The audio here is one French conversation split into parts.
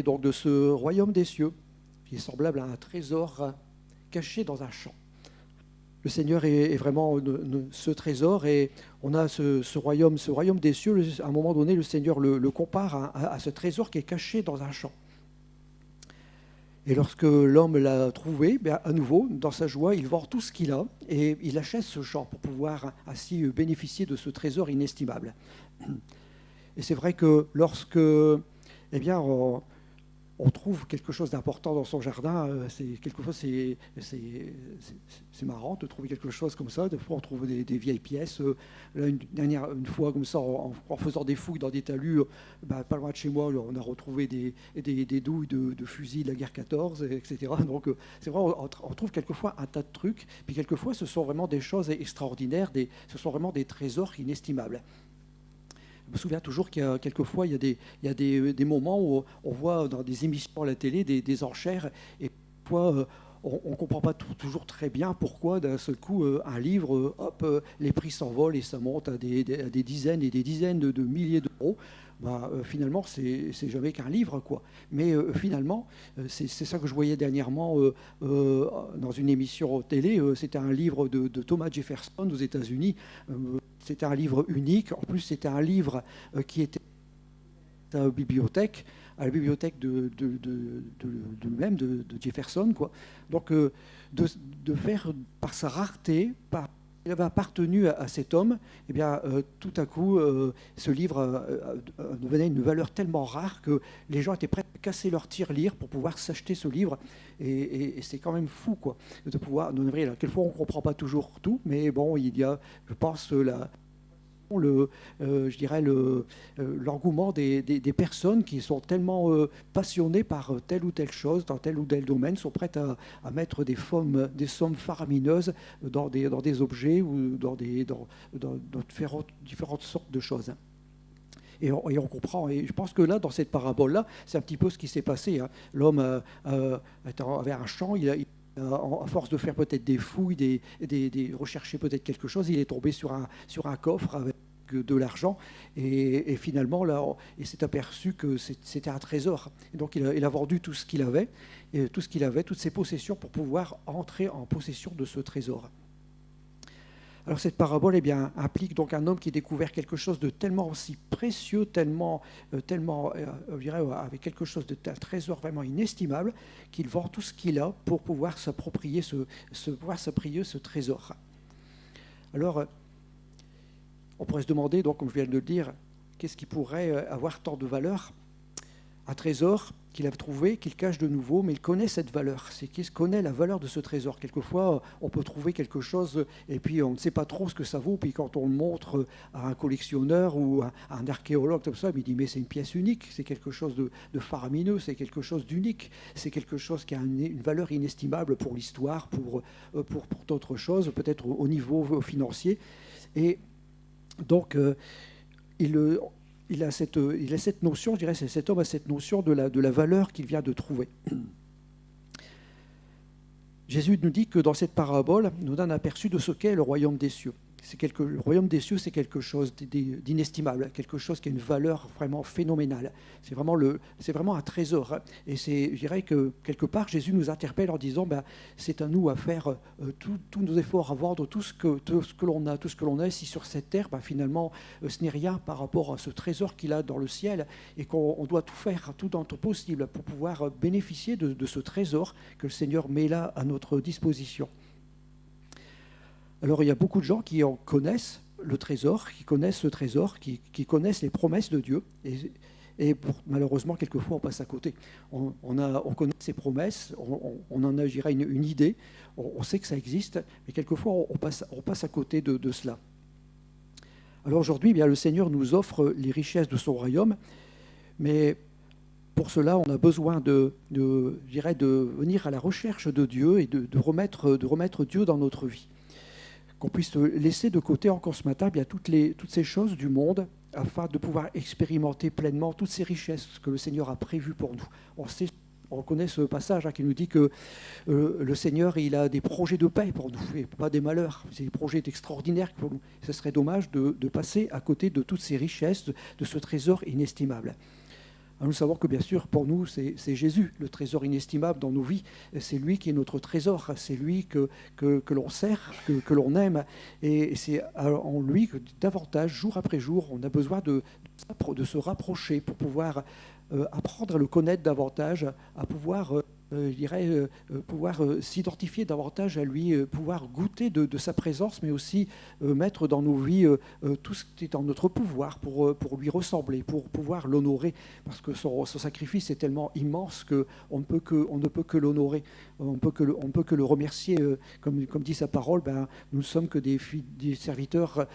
donc de ce royaume des cieux, qui est semblable à un trésor caché dans un champ. Le Seigneur est vraiment ce trésor, et on a ce royaume des cieux. À un moment donné, le Seigneur le compare à ce trésor qui est caché dans un champ. Et lorsque l'homme l'a trouvé, à nouveau, dans sa joie, il vend tout ce qu'il a et il achète ce champ pour pouvoir ainsi bénéficier de ce trésor inestimable. Et c'est vrai que lorsque on trouve quelque chose d'important dans son jardin, c'est marrant de trouver quelque chose comme ça. Des fois, on trouve des vieilles pièces. Là, une fois, comme ça, en faisant des fouilles dans des talus, pas loin de chez moi, on a retrouvé des douilles de fusils de la guerre 14, etc. Donc, c'est vrai, on trouve quelquefois un tas de trucs. Puis, quelquefois, ce sont vraiment des choses extraordinaires. Ce sont vraiment des trésors inestimables. Je me souviens toujours qu'il y a quelquefois, il y a des moments où on voit dans des émissions à la télé des enchères, et parfois on ne comprend pas toujours très bien pourquoi d'un seul coup un livre, les prix s'envolent et ça monte à des dizaines et des dizaines de milliers d'euros. Finalement, c'est jamais qu'un livre, quoi. Mais finalement, c'est ça que je voyais dernièrement dans une émission télé. C'était un livre de Thomas Jefferson aux États-Unis. C'était un livre unique. En plus, c'était un livre qui était à la bibliothèque de lui-même, de Jefferson, quoi. Donc, de faire, par sa rareté, il avait appartenu à cet homme, tout à coup, ce livre devenait une valeur tellement rare que les gens étaient prêts à casser leur tirelire pour pouvoir s'acheter ce livre. Et c'est quand même fou, quoi, de pouvoir. Quelquefois, on ne comprend pas toujours tout, mais bon, il y a, je pense, l'engouement des personnes qui sont tellement passionnées par telle ou telle chose, dans tel ou tel domaine, sont prêtes à mettre des sommes faramineuses dans des objets ou dans différentes sortes de choses. Et on comprend, et je pense que là, dans cette parabole-là, c'est un petit peu ce qui s'est passé, hein. L'homme avait un champ, à force de faire peut-être des fouilles, rechercher peut-être quelque chose, il est tombé sur un coffre avec de l'argent, et finalement, là, il s'est aperçu que c'était un trésor. Et donc, il a vendu tout ce qu'il avait, toutes ses possessions, pour pouvoir entrer en possession de ce trésor. Alors cette parabole implique donc un homme qui a découvert quelque chose de tellement aussi précieux, tellement je dirais, avec quelque chose d'un trésor vraiment inestimable, qu'il vend tout ce qu'il a pour pouvoir s'approprier ce trésor. Alors, on pourrait se demander, donc, comme je viens de le dire, qu'est-ce qui pourrait avoir tant de valeur ? Un trésor qu'il a trouvé, qu'il cache de nouveau, mais il connaît cette valeur. C'est qu'il connaît la valeur de ce trésor. Quelquefois, on peut trouver quelque chose et puis on ne sait pas trop ce que ça vaut. Puis quand on le montre à un collectionneur ou à un archéologue comme ça, il dit mais c'est une pièce unique, c'est quelque chose de faramineux, c'est quelque chose d'unique, c'est quelque chose qui a une valeur inestimable pour l'histoire, pour d'autres choses, peut-être au niveau financier. Et donc, il a cette notion, je dirais, cet homme a cette notion de la valeur qu'il vient de trouver. Jésus nous dit que dans cette parabole, nous donne un aperçu de ce qu'est le royaume des cieux. Le royaume des cieux, c'est quelque chose d'inestimable, quelque chose qui a une valeur vraiment phénoménale. C'est vraiment un trésor. Et je dirais que quelque part, Jésus nous interpelle en disant, c'est à nous à faire tous nos efforts, à vendre tout ce que l'on a ici sur cette terre. Finalement, ce n'est rien par rapport à ce trésor qu'il a dans le ciel, et qu'on doit tout faire, tout notre possible pour pouvoir bénéficier de ce trésor que le Seigneur met là à notre disposition. Alors, il y a beaucoup de gens qui en connaissent le trésor, qui connaissent ce trésor, qui connaissent les promesses de Dieu. Et malheureusement, quelquefois, on passe à côté. On connaît ces promesses, on en a, je dirais, une idée, on sait que ça existe, mais quelquefois, on passe à côté de cela. Alors aujourd'hui, le Seigneur nous offre les richesses de son royaume, mais pour cela, on a besoin de venir à la recherche de Dieu et de remettre Dieu dans notre vie. Qu'on puisse laisser de côté encore ce matin toutes ces choses du monde, afin de pouvoir expérimenter pleinement toutes ces richesses que le Seigneur a prévues pour nous. On connaît ce passage qui nous dit que le Seigneur, il a des projets de paix pour nous, et pas des malheurs. C'est des projets extraordinaires pour nous. Ce serait dommage de passer à côté de toutes ces richesses, de ce trésor inestimable. Nous savons que bien sûr, pour nous, c'est Jésus, le trésor inestimable dans nos vies. C'est lui qui est notre trésor, c'est lui que l'on sert, que l'on aime. Et c'est en lui que davantage, jour après jour, on a besoin de se rapprocher pour pouvoir apprendre à le connaître davantage, à pouvoir, je dirais, pouvoir s'identifier davantage à lui, pouvoir goûter de sa présence, mais aussi mettre dans nos vies tout ce qui est en notre pouvoir pour lui ressembler, pour pouvoir l'honorer, parce que son sacrifice est tellement immense qu'on ne peut que l'honorer, on ne peut que le remercier. Comme dit sa parole, nous ne sommes que des serviteurs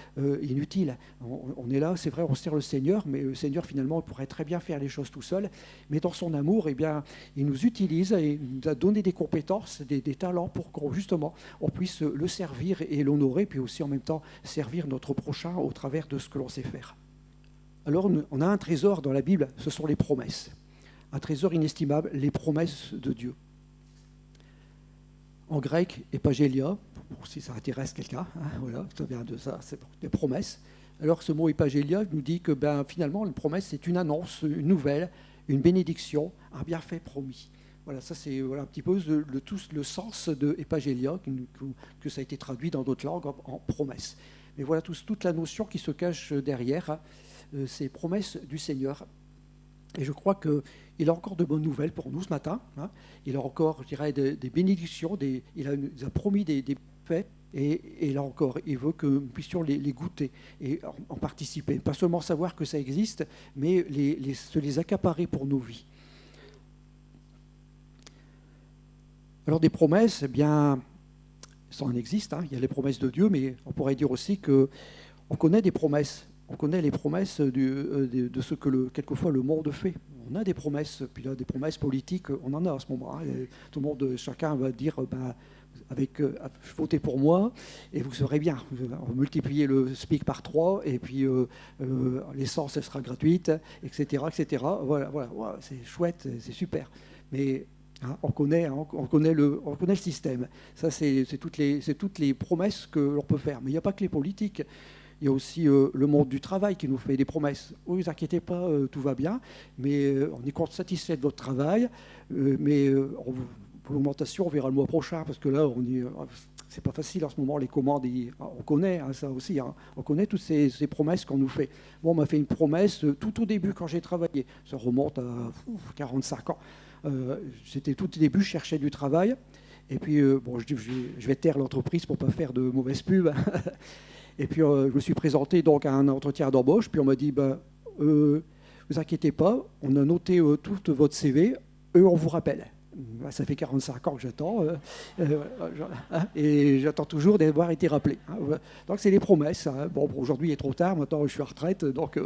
inutiles. On est là, c'est vrai, on sert le Seigneur, mais le Seigneur finalement pourrait très bien faire les choses tout seul, mais dans son amour, eh bien, il nous utilise et il nous a donné des compétences, des talents pour qu'on justement on puisse le servir et l'honorer, puis aussi en même temps servir notre prochain au travers de ce que l'on sait faire. Alors on a un trésor dans la Bible, ce sont les promesses. Un trésor inestimable, les promesses de Dieu. En grec, epagélia, si ça intéresse quelqu'un, voilà, ça vient de ça, c'est des promesses. Alors ce mot epagélia nous dit que finalement une promesse c'est une annonce, une nouvelle, une bénédiction, un bienfait promis. Voilà, ça c'est un petit peu le sens de epagélia, que ça a été traduit dans d'autres langues en promesse. Mais voilà toute la notion qui se cache derrière ces promesses du Seigneur. Et je crois qu'il a encore de bonnes nouvelles pour nous ce matin. Il a encore, je dirais, des bénédictions, il a promis des faits. Et là encore, il veut que nous puissions les goûter et en participer. Pas seulement savoir que ça existe, mais se les accaparer pour nos vies. Alors des promesses, eh bien, ça en existe. Il y a les promesses de Dieu, mais on pourrait dire aussi qu'on connaît des promesses. On connaît les promesses de ce que quelquefois le monde fait. On a des promesses, puis là, des promesses politiques, on en a à ce moment. Tout le monde, chacun va dire, votez pour moi et vous serez bien. On va multiplier le SMIC par 3 et puis l'essence elle sera gratuite, etc. etc. Voilà, c'est chouette, c'est super. Mais on connaît le système. Ça, c'est toutes les promesses que l'on peut faire. Mais il n'y a pas que les politiques. Il y a aussi le monde du travail qui nous fait des promesses. Oui, ne vous inquiétez pas, tout va bien, mais on est satisfait de votre travail, mais pour l'augmentation, on verra le mois prochain, parce que là, c'est pas facile en ce moment, les commandes, on connaît ça aussi, on connaît toutes ces promesses qu'on nous fait. Bon, on m'a fait une promesse tout au début quand j'ai travaillé, ça remonte à 45 ans. C'était tout au début, je cherchais du travail, et puis je vais taire l'entreprise pour ne pas faire de mauvaise pub. Et puis je me suis présenté donc à un entretien d'embauche, puis on m'a dit vous inquiétez pas, on a noté tout votre CV, on vous rappelle. Ça fait 45 ans que j'attends, et j'attends toujours d'avoir été rappelé. Donc c'est les promesses. Bon, aujourd'hui il est trop tard, maintenant je suis à retraite, donc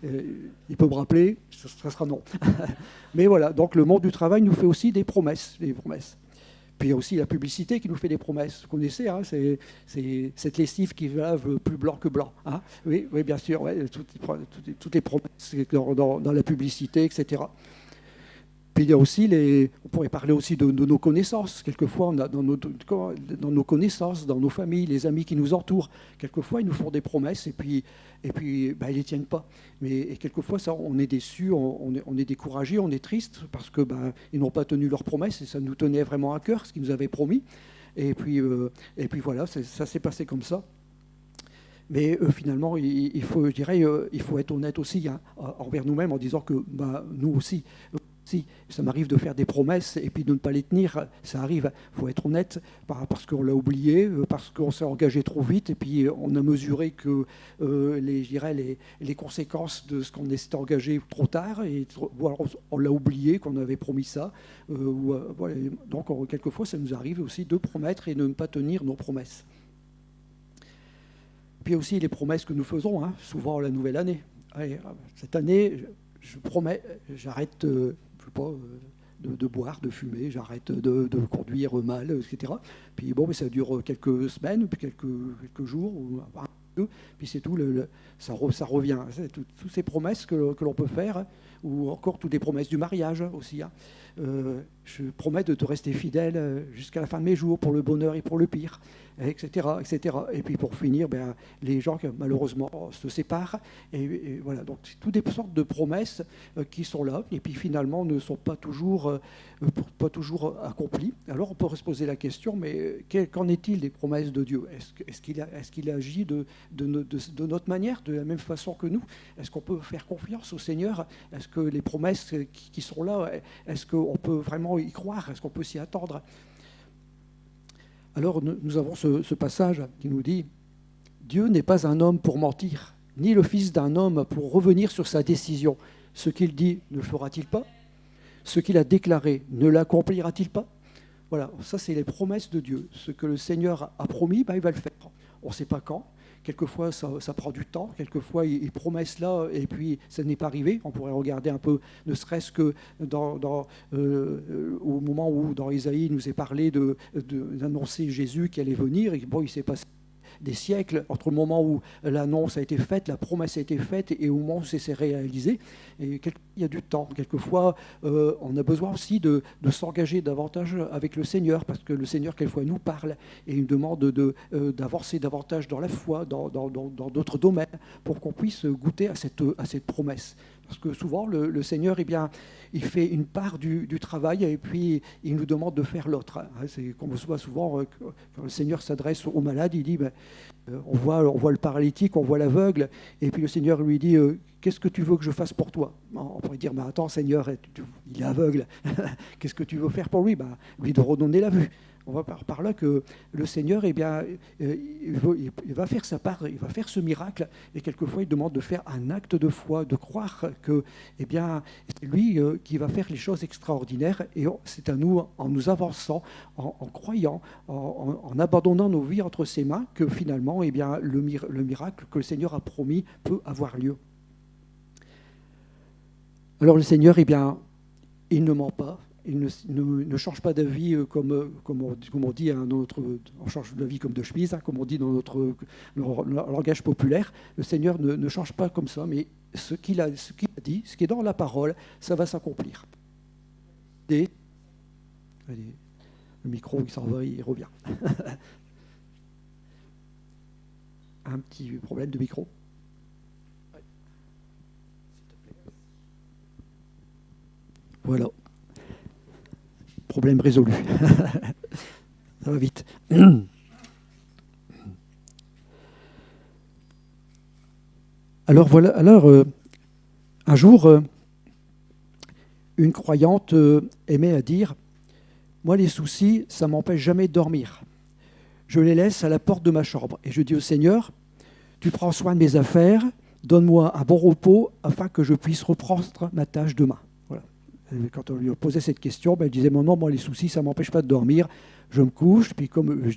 il peut me rappeler, ça sera non. Mais voilà, donc le monde du travail nous fait aussi des promesses. Puis il y a aussi la publicité qui nous fait des promesses. Vous connaissez, c'est cette lessive qui lave plus blanc que blanc. Oui, bien sûr, toutes les promesses dans la publicité, etc. Puis il y a aussi on pourrait parler aussi de nos connaissances. Quelquefois, on a dans nos connaissances, dans nos familles, les amis qui nous entourent, quelquefois ils nous font des promesses et puis ils les tiennent pas. Et quelquefois, ça, on est déçu, on est découragé, on est triste parce que ils n'ont pas tenu leurs promesses et ça nous tenait vraiment à cœur ce qu'ils nous avaient promis. Et puis voilà, ça s'est passé comme ça. Mais finalement, il faut être honnête aussi envers nous-mêmes en disant que nous aussi. Si ça m'arrive de faire des promesses et puis de ne pas les tenir, ça arrive. Il faut être honnête, parce qu'on l'a oublié, parce qu'on s'est engagé trop vite et puis on a mesuré que les conséquences de ce qu'on s'est engagé trop tard, et on l'a oublié qu'on avait promis ça. Voilà. Donc quelquefois, ça nous arrive aussi de promettre et de ne pas tenir nos promesses. Puis aussi les promesses que nous faisons, souvent la nouvelle année. Allez, cette année, je promets, j'arrête de boire, de fumer, j'arrête de conduire mal, etc. Puis ça dure quelques semaines, puis quelques jours, ou un peu, puis c'est tout, ça revient. Toutes ces promesses que l'on peut faire, ou encore toutes les promesses du mariage aussi. Hein. Je promets de te rester fidèle jusqu'à la fin de mes jours, pour le bonheur et pour le pire, etc., etc. Et puis pour finir, ben, les gens qui malheureusement se séparent. Et voilà, donc toutes des sortes de promesses qui sont là, et puis finalement ne sont pas toujours accomplies. Alors on pourrait se poser la question, mais qu'en est-il des promesses de Dieu? Est-ce qu'il agit de notre manière, de la même façon que nous? Est-ce qu'on peut faire confiance au Seigneur? Est-ce que les promesses qui sont là, est-ce qu'on peut vraiment y croire? Est-ce qu'on peut s'y attendre? Alors nous avons ce passage qui nous dit « Dieu n'est pas un homme pour mentir, ni le fils d'un homme pour revenir sur sa décision. Ce qu'il dit, ne le fera-t-il pas? Ce qu'il a déclaré, ne l'accomplira-t-il pas ?» Voilà, ça c'est les promesses de Dieu. Ce que le Seigneur a promis, ben, il va le faire. On ne sait pas quand. Quelquefois, ça prend du temps. Quelquefois, il promet cela et puis ça n'est pas arrivé. On pourrait regarder un peu, ne serait-ce que au moment où, dans Isaïe, il nous est parlé d'annoncer Jésus qui allait venir. Et bon, il s'est passé des siècles entre le moment où l'annonce a été faite, la promesse a été faite et au moment où c'est réalisé. Et il y a du temps. Quelquefois, on a besoin aussi de s'engager davantage avec le Seigneur, parce que le Seigneur, quelquefois, nous parle et il nous demande d'avancer davantage dans la foi, dans d'autres domaines, pour qu'on puisse goûter à cette promesse. Parce que souvent, le Seigneur, eh bien, il fait une part du travail et puis il nous demande de faire l'autre. C'est comme on voit souvent, quand le Seigneur s'adresse aux malades, il dit, on voit le paralytique, on voit l'aveugle, et puis le Seigneur lui dit, qu'est-ce que tu veux que je fasse pour toi? On pourrait dire, attends Seigneur, il est aveugle, qu'est-ce que tu veux faire pour lui? Lui de redonner la vue. On voit par là que le Seigneur, eh bien, il va faire sa part, il va faire ce miracle, et quelquefois il demande de faire un acte de foi, de croire que, eh bien, c'est lui qui va faire les choses extraordinaires, et c'est à nous, en nous avançant, en croyant, en abandonnant nos vies entre ses mains, que finalement, eh bien, le miracle que le Seigneur a promis peut avoir lieu. Alors le Seigneur, eh bien, il ne ment pas. Il ne change pas d'avis comme on dit, on change d'avis comme de chemise, hein, comme on dit dans notre langage populaire. Le Seigneur ne change pas comme ça, mais ce qu'il a dit, ce qui est dans la parole, ça va s'accomplir. Allez, le micro, il s'en va, il revient. Un petit problème de micro. Voilà. Problème résolu. Ça va vite. Alors voilà. Alors un jour, une croyante aimait à dire « Moi, les soucis, ça m'empêche jamais de dormir. Je les laisse à la porte de ma chambre. Et je dis au Seigneur, tu prends soin de mes affaires, donne-moi un bon repos afin que je puisse reprendre ma tâche demain. » Quand on lui posait cette question, elle disait « Non, moi les soucis, ça ne m'empêche pas de dormir. Je me couche, puis comme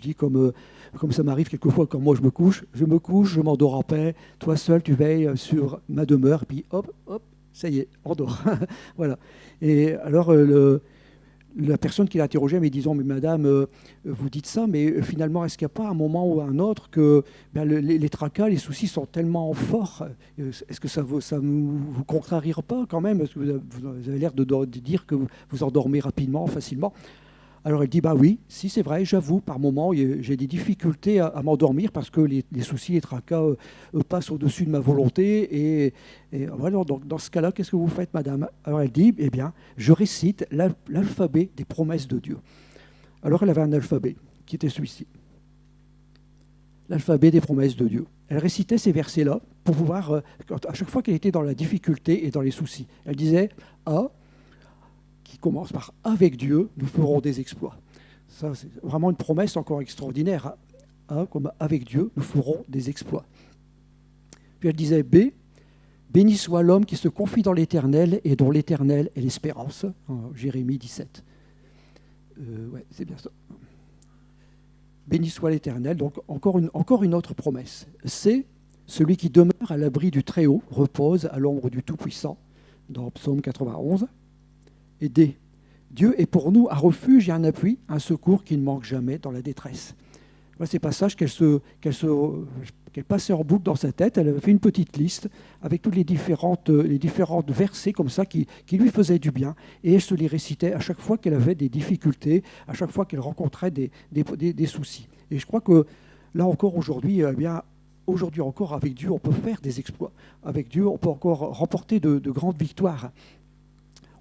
ça m'arrive quelquefois quand moi je me couche, je m'endors en paix. Toi seul, tu veilles sur ma demeure. » Puis hop, ça y est, on dort. Voilà. Et alors, la personne qui l'a interrogée, mais disons, mais madame, vous dites ça, mais finalement, est-ce qu'il n'y a pas un moment ou un autre que les tracas, les soucis sont tellement forts? Est-ce que ça ne vous contrariera pas quand même? Parce que vous avez l'air de dire que vous endormez rapidement, facilement. Alors elle dit, oui, si c'est vrai, j'avoue, par moment, j'ai des difficultés à m'endormir parce que les soucis, les tracas passent au-dessus de ma volonté. Et voilà, donc dans ce cas-là, qu'est-ce que vous faites, madame? Alors elle dit, eh bien, je récite l'alphabet des promesses de Dieu. Alors elle avait un alphabet qui était celui-ci. L'alphabet des promesses de Dieu. Elle récitait ces versets-là pour pouvoir, à chaque fois qu'elle était dans la difficulté et dans les soucis, elle disait A, qui commence par « Avec Dieu, nous ferons des exploits ». Ça, c'est vraiment une promesse encore extraordinaire. A, comme « Avec Dieu, nous ferons des exploits ». Puis elle disait B, « Béni soit l'homme qui se confie dans l'Éternel et dont l'Éternel est l'espérance ». Jérémie 17. Ouais, c'est bien ça. Béni soit l'Éternel. Donc encore une autre promesse. C, celui qui demeure à l'abri du Très-Haut repose à l'ombre du Tout-Puissant, dans Psaume 91. Et D, Dieu est pour nous un refuge et un appui, un secours qui ne manque jamais dans la détresse. Voilà ces passages qu'elle se qu'elle passait en boucle dans sa tête. Elle avait fait une petite liste avec tous les différentes versets comme ça qui lui faisaient du bien. Et elle se les récitait à chaque fois qu'elle avait des difficultés, à chaque fois qu'elle rencontrait des soucis. Et je crois que là encore aujourd'hui, eh bien, aujourd'hui encore, avec Dieu, on peut faire des exploits. Avec Dieu, on peut encore remporter de grandes victoires.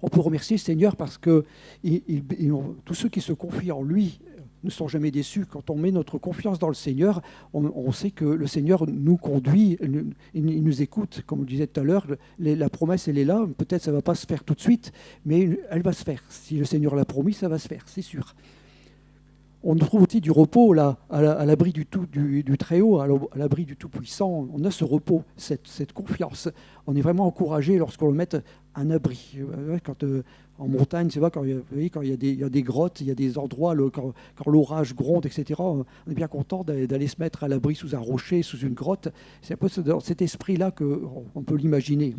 On peut remercier le Seigneur parce que tous ceux qui se confient en lui ne sont jamais déçus. Quand on met notre confiance dans le Seigneur, on sait que le Seigneur nous conduit, il nous écoute. Comme je disais tout à l'heure, la promesse, elle est là. Peut-être ça ne va pas se faire tout de suite, mais elle va se faire. Si le Seigneur l'a promis, ça va se faire, c'est sûr. On trouve aussi du repos là, à l'abri du Très-Haut, à l'abri du Tout-Puissant. On a ce repos, cette confiance. On est vraiment encouragé lorsqu'on le met à un abri. Quand, en montagne, c'est vrai, quand il y a des grottes, il y a des endroits, quand l'orage gronde, etc., on est bien content d'aller se mettre à l'abri sous un rocher, sous une grotte. C'est un peu dans cet esprit-là qu'on peut l'imaginer.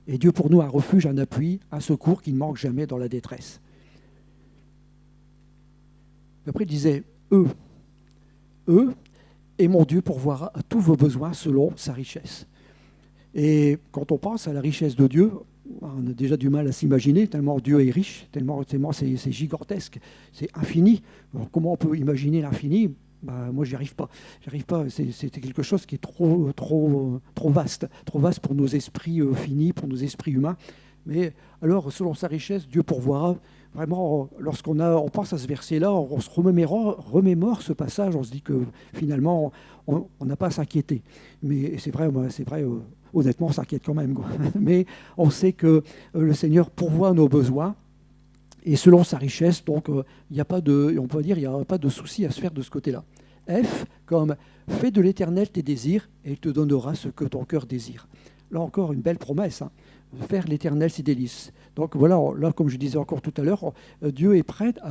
Et Dieu pour nous un refuge, un appui, un secours qui ne manque jamais dans la détresse. Après, il disait eux, et mon Dieu pourvoira à tous vos besoins selon sa richesse. Et quand on pense à la richesse de Dieu, on a déjà du mal à s'imaginer, tellement Dieu est riche, tellement c'est gigantesque, c'est infini. Alors, comment on peut imaginer l'infini ? Moi, j'y arrive pas. C'est quelque chose qui est trop vaste pour nos esprits finis, pour nos esprits humains. Mais alors, selon sa richesse, Dieu pourvoira. Vraiment, lorsqu'on pense à ce verset-là, on se remémore ce passage, on se dit que finalement, on n'a pas à s'inquiéter. Mais c'est vrai, honnêtement, on s'inquiète quand même. Mais on sait que le Seigneur pourvoit nos besoins, et selon sa richesse, donc il n'y a pas de souci à se faire de ce côté-là. F, comme « Fais de l'Éternel tes désirs, et il te donnera ce que ton cœur désire ». Là encore, une belle promesse, hein. Faire l'Éternel ses délices. Donc voilà, là, comme je disais encore tout à l'heure, Dieu est prêt à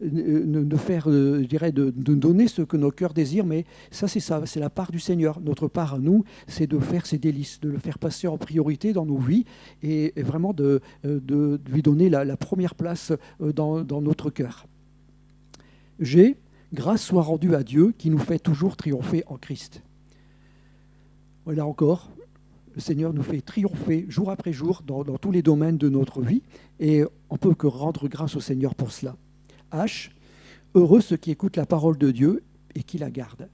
de donner ce que nos cœurs désirent, mais ça, c'est la part du Seigneur. Notre part à nous, c'est de faire ses délices, de le faire passer en priorité dans nos vies et vraiment de lui donner la première place dans notre cœur. G, grâce soit rendue à Dieu qui nous fait toujours triompher en Christ. Voilà encore. Le Seigneur nous fait triompher jour après jour dans tous les domaines de notre vie et on ne peut que rendre grâce au Seigneur pour cela. H, heureux ceux qui écoutent la parole de Dieu et qui la gardent.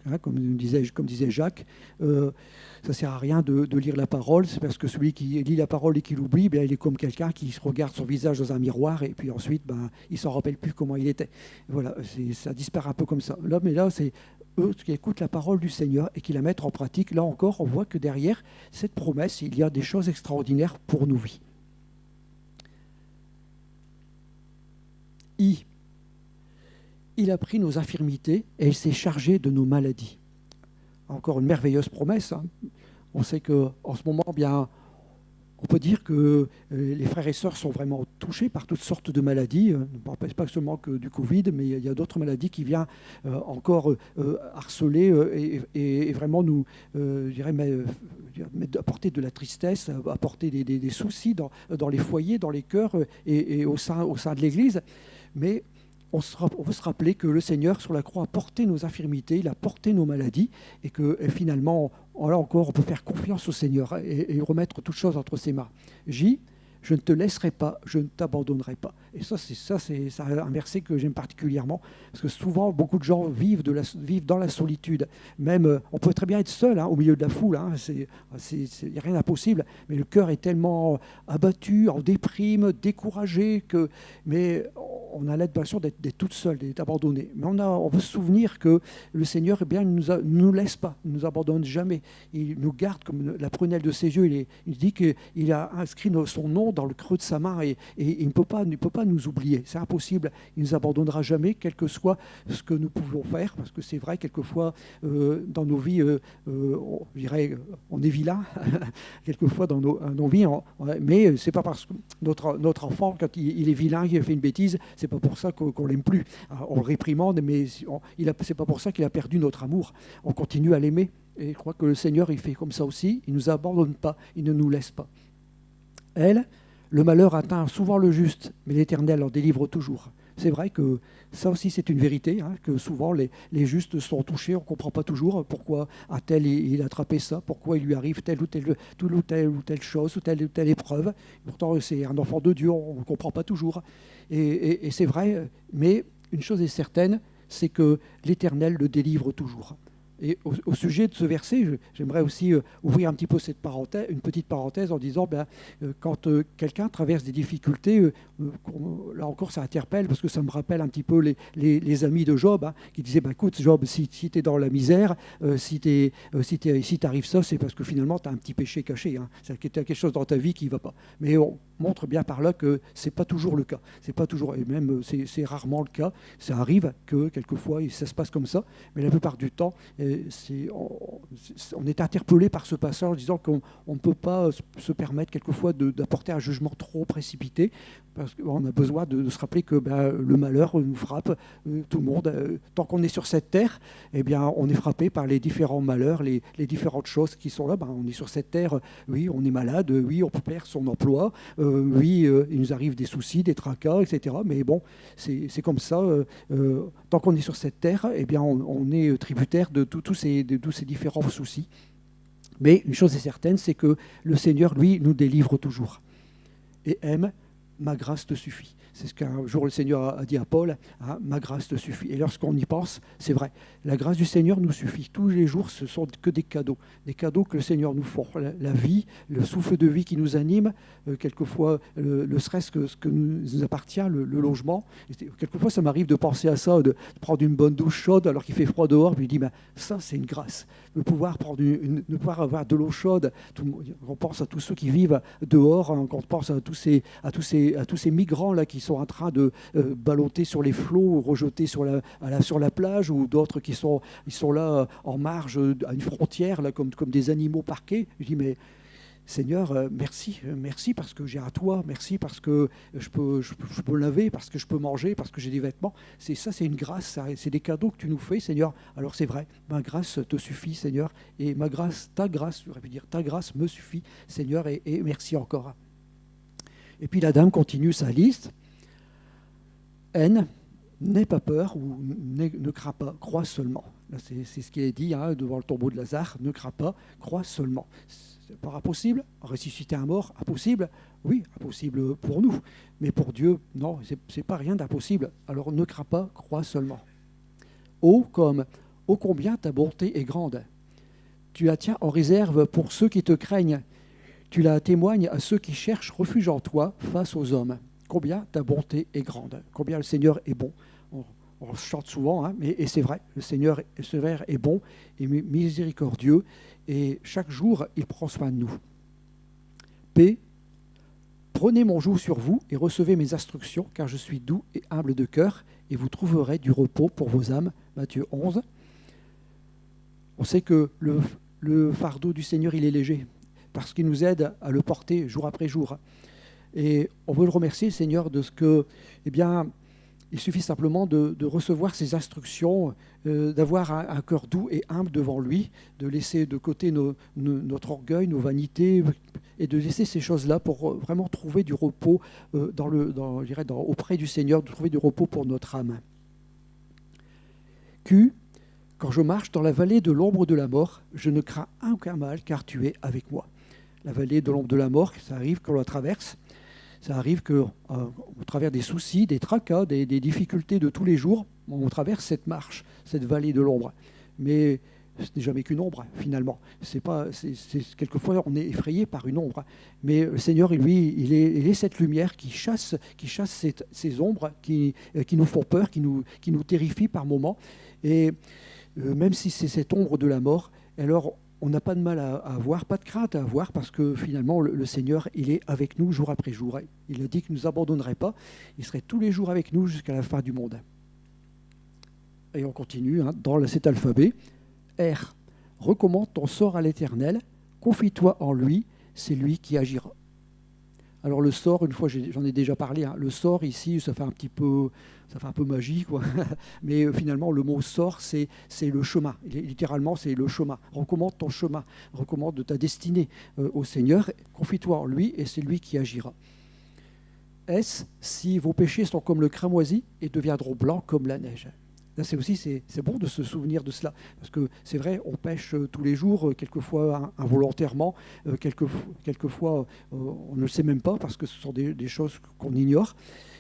Hein, comme disait Jacques, ça ne sert à rien de lire la parole, c'est parce que celui qui lit la parole et qui l'oublie, il est comme quelqu'un qui se regarde son visage dans un miroir et puis ensuite il ne s'en rappelle plus comment il était. Voilà, ça disparaît un peu comme ça. Mais là, c'est eux qui écoutent la parole du Seigneur et qui la mettent en pratique. Là encore, on voit que derrière cette promesse, il y a des choses extraordinaires pour nos vies. Il a pris nos infirmités et il s'est chargé de nos maladies. Encore une merveilleuse promesse. Hein. On sait qu'en ce moment, bien, on peut dire que les frères et sœurs sont vraiment touchés par toutes sortes de maladies. Pas seulement que du Covid, mais il y a d'autres maladies qui viennent encore harceler et vraiment nous apporter de la tristesse, apporter des soucis dans les foyers, dans les cœurs et au sein de l'Église. Mais on veut se rappeler que le Seigneur, sur la croix, a porté nos infirmités, il a porté nos maladies, et que finalement, là encore, on peut faire confiance au Seigneur et remettre toutes choses entre ses mains. J, je ne te laisserai pas, je ne t'abandonnerai pas. Et c'est un verset que j'aime particulièrement, parce que souvent, beaucoup de gens vivent dans la solitude. Même, on peut très bien être seul au milieu de la foule, il n'y a rien d'impossible, mais le cœur est tellement abattu, en déprime, découragé, mais on a l'impression d'être toute seule, d'être abandonné. Mais on veut se souvenir que le Seigneur, ne nous laisse pas, ne nous abandonne jamais. Il nous garde comme la prunelle de ses yeux. Il dit qu'il a inscrit son nom dans le creux de sa main et il ne peut pas nous oublier. C'est impossible. Il ne nous abandonnera jamais, quel que soit ce que nous pouvons faire, parce que c'est vrai, quelquefois, dans nos vies, on est vilain, quelquefois dans nos vies, mais c'est pas parce que notre enfant, quand il est vilain, il fait une bêtise, c'est pas pour ça qu'on l'aime plus. On le réprimande, mais c'est pas pour ça qu'il a perdu notre amour. On continue à l'aimer. Et je crois que le Seigneur, il fait comme ça aussi. Il ne nous abandonne pas, il ne nous laisse pas. Le malheur atteint souvent le juste, mais l'Éternel en délivre toujours. c'est vrai que ça aussi c'est une vérité, hein, que souvent les justes sont touchés, on ne comprend pas toujours pourquoi a tel il a attrapé ça, pourquoi il lui arrive telle ou telle chose, ou telle épreuve. Pourtant c'est un enfant de Dieu, on ne comprend pas toujours. Et c'est vrai, mais une chose est certaine, c'est que l'Éternel le délivre toujours. Et au sujet de ce verset, j'aimerais aussi ouvrir un petit peu une petite parenthèse en disant, quand quelqu'un traverse des difficultés, là encore ça interpelle, parce que ça me rappelle un petit peu les amis de Job, hein, qui disaient, écoute Job, si tu es dans la misère, si t'arrive ça, c'est parce que finalement tu as un petit péché caché, hein, c'est que tu as quelque chose dans ta vie qui ne va pas. Mais on montre bien par là que ce n'est pas toujours le cas. C'est pas toujours, et même c'est rarement le cas. Ça arrive que quelquefois ça se passe comme ça, mais la plupart du temps, on est interpellé par ce passage en disant qu'on ne peut pas se permettre quelquefois d'apporter un jugement trop précipité, parce qu'on a besoin de se rappeler que le malheur nous frappe, tout le monde. Tant qu'on est sur cette terre, eh bien, on est frappé par les différents malheurs, les différentes choses qui sont là. On est sur cette terre, oui, on est malade, oui, on peut perdre son emploi, oui, il nous arrive des soucis, des tracas, etc. Mais bon, c'est comme ça. Tant qu'on est sur cette terre, eh bien, on est tributaire de tous ces différents soucis. Mais une chose est certaine, c'est que le Seigneur, lui, nous délivre toujours. Et aime, ma grâce te suffit. C'est ce qu'un jour le Seigneur a dit à Paul, hein, ma grâce te suffit. Et lorsqu'on y pense, c'est vrai, la grâce du Seigneur nous suffit. Tous les jours, ce sont que des cadeaux que le Seigneur nous fait. La vie, le souffle de vie qui nous anime, quelquefois le stress ce que nous appartient, le logement. Quelquefois, ça m'arrive de penser à ça, de prendre une bonne douche chaude alors qu'il fait froid dehors, puis je dis, ça c'est une grâce. De pouvoir avoir de l'eau chaude. On pense à tous ceux qui vivent dehors, hein, quand on pense à tous ces migrants là qui sont en train de balloter sur les flots ou rejeter sur la plage, ou d'autres qui sont là en marge à une frontière là, comme des animaux parqués. Je dis, mais Seigneur, merci parce que j'ai à toi, merci parce que je peux laver, parce que je peux manger, parce que j'ai des vêtements. C'est une grâce, c'est des cadeaux que tu nous fais, Seigneur. Alors c'est vrai, ma grâce te suffit, Seigneur, et ta grâce, j'aurais pu dire, ta grâce me suffit, Seigneur, et merci encore. Et puis la dame continue sa liste. Haine, n'aie pas peur ou ne crains pas, crois seulement. Là, c'est ce qui est dit, hein, devant le tombeau de Lazare, ne crains pas, crois seulement. C'est pas impossible, ressusciter un mort, impossible, oui, impossible pour nous, mais pour Dieu, non, c'est pas rien d'impossible. Alors ne crains pas, crois seulement. Ô combien ta bonté est grande. Tu la tiens en réserve pour ceux qui te craignent. Tu la témoignes à ceux qui cherchent refuge en toi face aux hommes. Combien ta bonté est grande, combien le Seigneur est bon. On chante souvent, hein, et c'est vrai, le Seigneur est bon et miséricordieux, et chaque jour, il prend soin de nous. Paix, prenez mon joug sur vous et recevez mes instructions, car je suis doux et humble de cœur, et vous trouverez du repos pour vos âmes. Matthieu 11. On sait que le fardeau du Seigneur, il est léger, parce qu'il nous aide à le porter jour après jour. Et on veut le remercier, Seigneur, de ce que, il suffit simplement de recevoir ses instructions, d'avoir un cœur doux et humble devant lui, de laisser de côté notre orgueil, nos vanités, et de laisser ces choses-là pour vraiment trouver du repos auprès du Seigneur, de trouver du repos pour notre âme. Quand je marche dans la vallée de l'ombre de la mort, je ne crains aucun mal, car tu es avec moi. La vallée de l'ombre de la mort, ça arrive quand on la traverse. Ça arrive qu'au travers des soucis, des tracas, des difficultés de tous les jours, on traverse cette marche, cette vallée de l'ombre. Mais ce n'est jamais qu'une ombre, finalement. Quelquefois, on est effrayé par une ombre. Mais le Seigneur, lui, il est cette lumière qui chasse ces ombres qui nous font peur, qui nous terrifient par moments. Et même si c'est cette ombre de la mort, alors on n'a pas de mal à avoir, pas de crainte à avoir, parce que finalement, le Seigneur, il est avec nous jour après jour. Il a dit qu'il ne nous abandonnerait pas. Il serait tous les jours avec nous jusqu'à la fin du monde. Et on continue dans cet alphabet. R. Recommande ton sort à l'Éternel. Confie-toi en lui. C'est lui qui agira. Alors le sort, une fois, j'en ai déjà parlé. Le sort ici, ça fait un peu magie, quoi. Mais finalement, le mot sort, c'est le chemin. Littéralement, c'est le chemin. Recommande ton chemin, recommande ta destinée au Seigneur. Confie-toi en lui, et c'est lui qui agira. est-ce si vos péchés sont comme le cramoisi et deviendront blancs comme la neige. Là, c'est bon de se souvenir de cela, parce que c'est vrai, on pêche tous les jours, quelquefois involontairement, quelquefois on ne le sait même pas, parce que ce sont des choses qu'on ignore.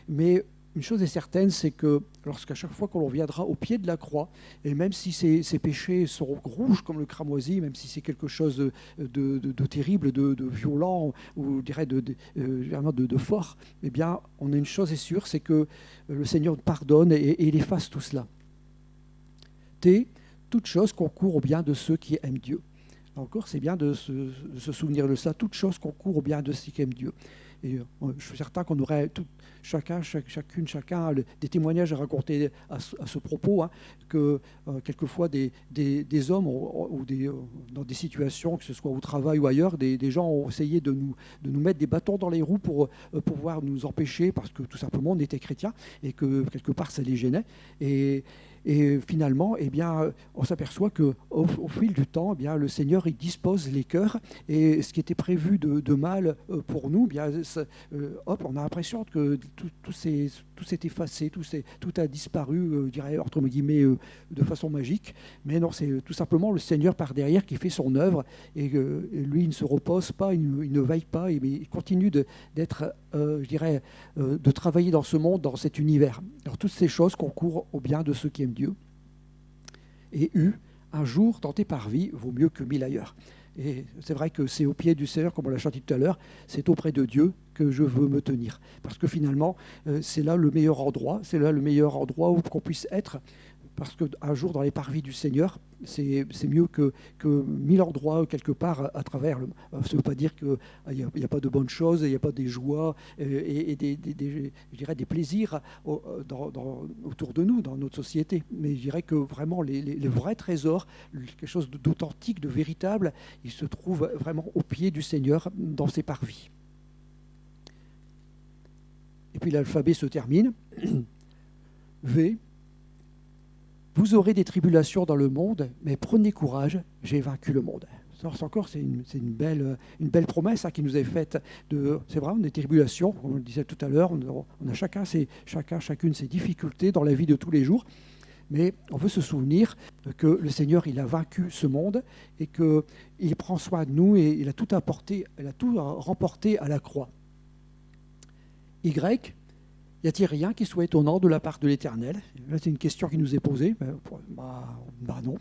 Mais une chose est certaine, c'est que lorsqu'à chaque fois qu'on viendra au pied de la croix, et même si ces péchés sont rouges comme le cramoisi, même si c'est quelque chose de terrible, de violent, ou je dirais vraiment de fort, eh bien, on a une chose est sûre, c'est que le Seigneur pardonne et il efface tout cela. Toute chose concourt au bien de ceux qui aiment Dieu. Là encore, c'est bien de se souvenir de ça. Toute chose concourt au bien de ceux qui aiment Dieu. Et je suis certain qu'on aurait chacun des témoignages à raconter à ce propos, hein, que quelquefois des hommes ou dans des situations, que ce soit au travail ou ailleurs, des gens ont essayé de nous mettre des bâtons dans les roues pour pouvoir nous empêcher, parce que tout simplement on était chrétiens et que quelque part ça les gênait. Et finalement, eh bien, on s'aperçoit qu'au fil du temps, eh bien, le Seigneur il dispose les cœurs, et ce qui était prévu de mal pour nous, eh bien, on a l'impression que tout s'est effacé, tout a disparu, je dirais, entre guillemets, de façon magique. Mais non, c'est tout simplement le Seigneur par derrière qui fait son œuvre, et lui, il ne se repose pas, il ne veille pas, mais il continue d'être, je dirais, de travailler dans ce monde, dans cet univers. Alors toutes ces choses concourent au bien de ceux qui aiment Dieu. Et un jour tenté par vie vaut mieux que 1000 ailleurs. Et c'est vrai que c'est au pied du Seigneur, comme on l'a chanté tout à l'heure, c'est auprès de Dieu que je veux me tenir. Parce que finalement, c'est là le meilleur endroit où qu'on puisse être. Parce qu'un jour, dans les parvis du Seigneur, c'est mieux que 1000 endroits quelque part à travers. Ça ne veut pas dire qu'il n'y a pas de bonnes choses, il n'y a pas des joies et je dirais des plaisirs autour de nous, dans notre société. Mais je dirais que vraiment, les vrais trésors, quelque chose d'authentique, de véritable, ils se trouvent vraiment au pied du Seigneur, dans ses parvis. Et puis l'alphabet se termine. V. Vous aurez des tribulations dans le monde, mais prenez courage, j'ai vaincu le monde. Ça, encore, c'est une belle promesse, hein, qui nous est faite. C'est vrai, on a des tribulations, comme on le disait tout à l'heure, on a chacune ses difficultés dans la vie de tous les jours, mais on veut se souvenir que le Seigneur, il a vaincu ce monde et qu'il prend soin de nous et il a tout remporté à la croix. Y. Y a-t-il rien qui soit étonnant de la part de l'Éternel? Là, c'est une question qui nous est posée. Non.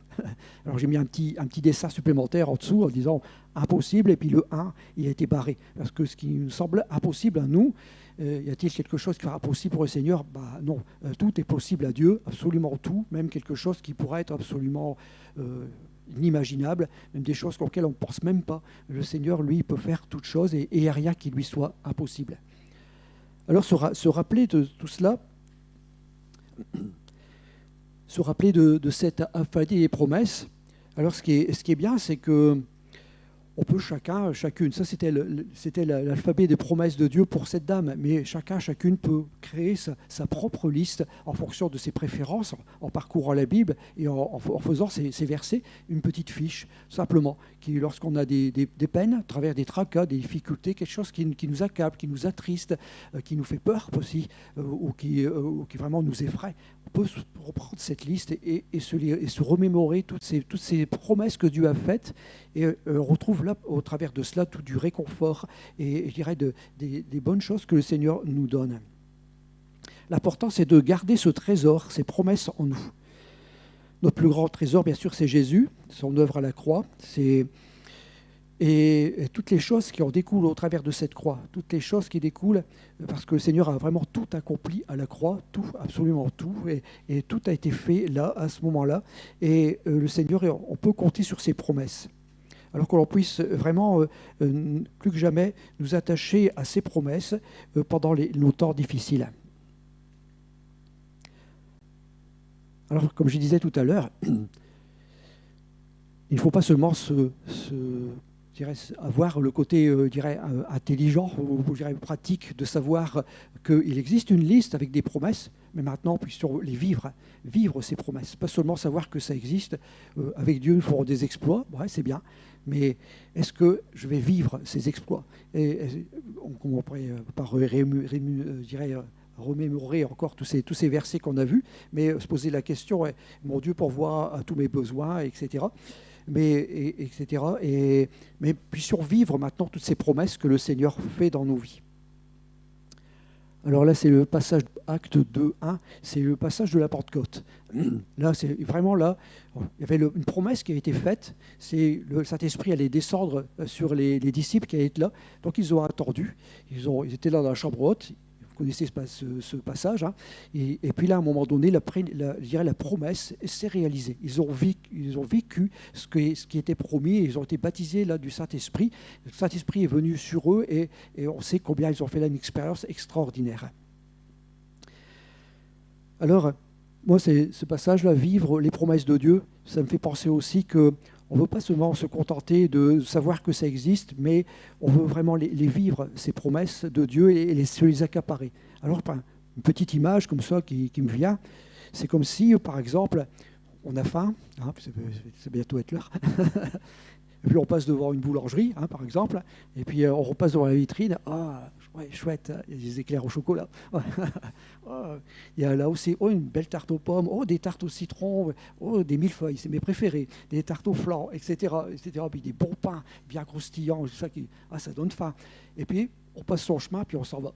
Alors j'ai mis un petit dessin supplémentaire en dessous en disant impossible, et puis le 1, il a été barré. Parce que ce qui nous semble impossible à nous, y a-t-il quelque chose qui sera impossible pour le Seigneur? Non, tout est possible à Dieu, absolument tout, même quelque chose qui pourrait être absolument inimaginable, même des choses auxquelles on ne pense même pas. Le Seigneur, lui, peut faire toutes choses et il n'y a rien qui lui soit impossible. Alors, se rappeler de tout cela, se rappeler de cette alphabet des promesses. Alors, ce qui est bien, c'est que on peut chacune, ça c'était l'alphabet des promesses de Dieu pour cette dame, mais chacune peut créer sa propre liste en fonction de ses préférences, en parcourant la Bible et en faisant ces versets, une petite fiche, simplement, qui lorsqu'on a des peines, à travers des tracas, des difficultés, quelque chose qui nous accable, qui nous attriste, qui nous fait peur aussi, ou qui vraiment nous effraie, on peut reprendre cette liste et se remémorer toutes ces promesses que Dieu a faites, et on retrouve là, au travers de cela, tout du réconfort et je dirais des bonnes choses que le Seigneur nous donne. L'important, c'est de garder ce trésor, ces promesses en nous. Notre plus grand trésor, bien sûr, c'est Jésus, son œuvre à la croix, et toutes les choses qui en découlent au travers de cette croix, toutes les choses qui découlent, parce que le Seigneur a vraiment tout accompli à la croix, tout, absolument tout, et tout a été fait là, à ce moment-là, et le Seigneur, on peut compter sur ses promesses. Alors que l'on puisse vraiment, plus que jamais, nous attacher à ces promesses pendant nos temps difficiles. Alors, comme je disais tout à l'heure, il ne faut pas seulement je dirais, avoir le côté je dirais, intelligent ou je dirais, pratique de savoir qu'il existe une liste avec des promesses, mais maintenant on puisse les vivre, vivre ces promesses. Pas seulement savoir que ça existe, avec Dieu nous ferons des exploits, ouais, c'est bien, mais est-ce que je vais vivre ces exploits? Et on pourrait je dirais, remémorer encore tous ces versets qu'on a vus, mais se poser la question, ouais, mon Dieu pourvoit à tous mes besoins, etc. Mais puis survivre maintenant toutes ces promesses que le Seigneur fait dans nos vies. Alors là, c'est le passage Acte 2.1, c'est le passage de la Pentecôte. Là, c'est vraiment là, il y avait une promesse qui a été faite, c'est le Saint-Esprit allait descendre sur les disciples qui allaient être là. Donc ils ont attendu, ils étaient là dans la chambre haute. Vous connaissez ce passage, hein. Et puis là, à un moment donné, je dirais la promesse s'est réalisée. Ils ont vécu ce qui était promis, et ils ont été baptisés là, du Saint-Esprit. Le Saint-Esprit est venu sur eux, et on sait combien ils ont fait là une expérience extraordinaire. Alors, moi, ce passage-là, vivre les promesses de Dieu, ça me fait penser aussi que on ne veut pas seulement se contenter de savoir que ça existe, mais on veut vraiment les vivre, ces promesses de Dieu, et se les accaparer. Alors, une petite image comme ça qui me vient, c'est comme si, par exemple, on a faim, hein, c'est bientôt être l'heure, et puis on passe devant une boulangerie, hein, par exemple, et puis on repasse devant la vitrine, ah, ouais, chouette, il y a des éclairs au chocolat. Il y a là aussi une belle tarte aux pommes, des tartes au citron, des millefeuilles, c'est mes préférés, des tartes aux flancs, etc., etc. Puis des bons pains bien croustillants, ça donne faim. Et puis on passe son chemin, puis on s'en va.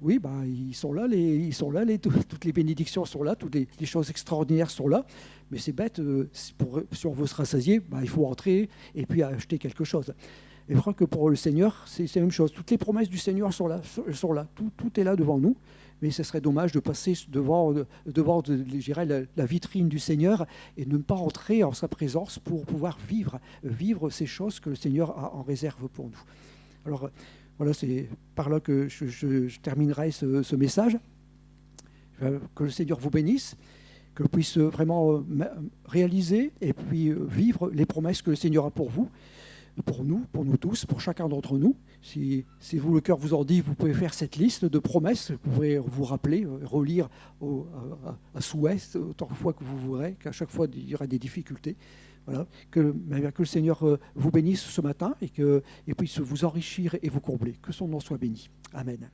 Oui, ils sont là, toutes les bénédictions sont là, toutes les choses extraordinaires sont là, mais c'est bête, si on veut se rassasier, il faut entrer et puis acheter quelque chose. Et je crois que pour le Seigneur, c'est la même chose. Toutes les promesses du Seigneur sont là. Tout est là devant nous. Mais ce serait dommage de passer devant je dirais, la vitrine du Seigneur et de ne pas entrer en sa présence pour pouvoir vivre ces choses que le Seigneur a en réserve pour nous. Alors, voilà, c'est par là que je terminerai ce message. Que le Seigneur vous bénisse, que vous puissiez vraiment réaliser et puis vivre les promesses que le Seigneur a pour vous. Pour nous tous, pour chacun d'entre nous. Si vous, le cœur vous en dit, vous pouvez faire cette liste de promesses, vous pouvez vous rappeler, relire à souhait, autant de fois que vous voudrez, qu'à chaque fois il y aura des difficultés. Voilà. Que le Seigneur vous bénisse ce matin et puisse vous enrichir et vous combler. Que son nom soit béni. Amen.